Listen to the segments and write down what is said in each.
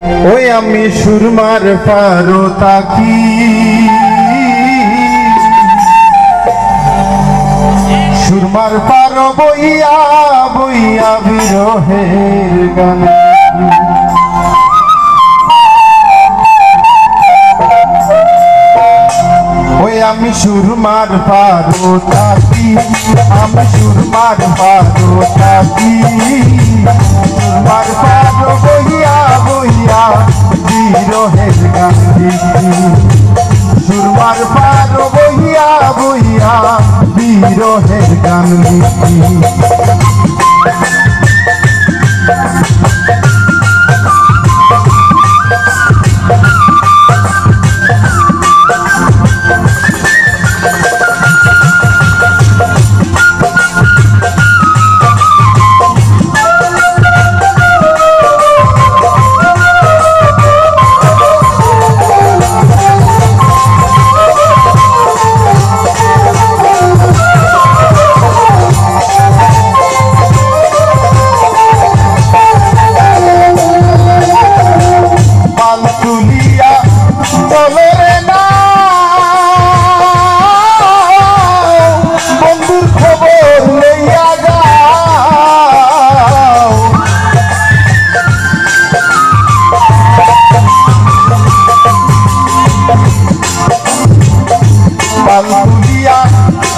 ওই আমি সুরমার পারো তাকি সুরমার পারো বইয়া বইয়া বিরহের গান ওই আমি সুরমার পারো তাকি আমি সুরমার পারো তাকি সুরমার পারো বইয়া বইয়া বিরহের গান সুরমার পারো বইয়া বইয়া বিরহের গান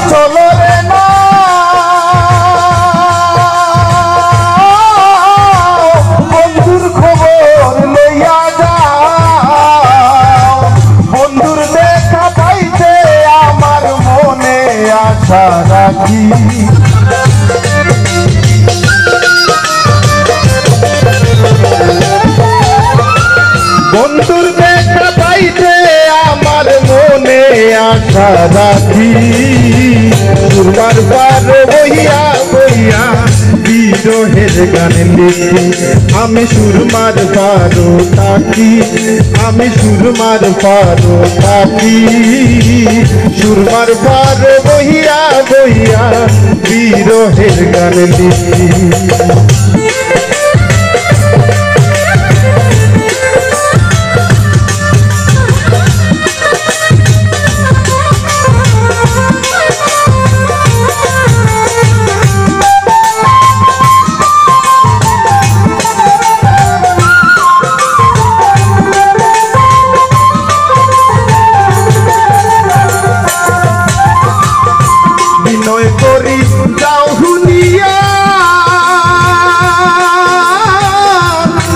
চলো রে না বন্ধুর খবর লইয়া যাও বন্ধুর দেখা পাইতে আমার মনে আশা রাখি বন্ধুর দেখা পাইতে আমার মনে আশা রাখি সুরমার পারো বইয়া বইয়া বিরহের গান লিখি আমি সুরমার পারো তাকি আমি সুরমার পারো তাকি সুরমার পারো বইয়া বইয়া বিরহের গান লিখি বিনয় করি যাও শুনিয়া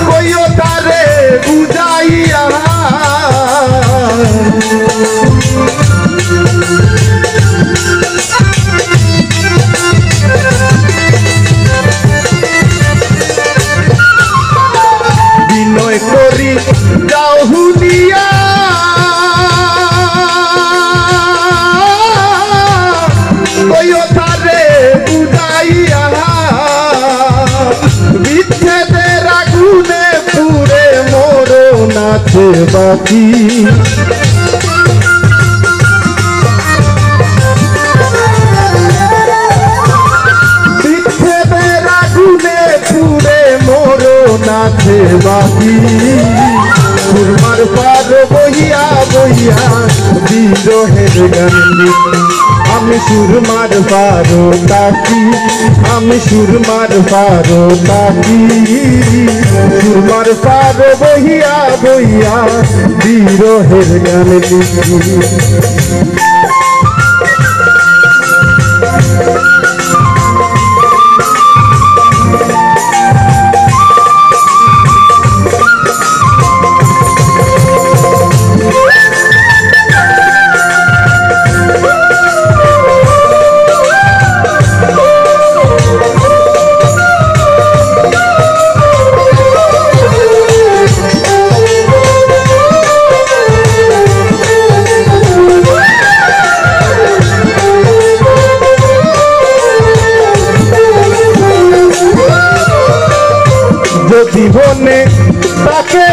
কইও তারে বুঝাইয়া বিনয় করি যাও শুনিয়া বিচ্ছেদের আগুনে পুড়ে মোরো নাচে বাকি বিচ্ছেদের আগুনে পুড়ে মোরো নাচে বাকি সুরমার পারো বইয়া বইয়া বিরহের গান লিখি আমি সুরমার পারো তাকি আমি সুরমার পারো তাকি সুরমার পারো বইয়া বইয়া বিরহের গান লিখি জীবনে তাকে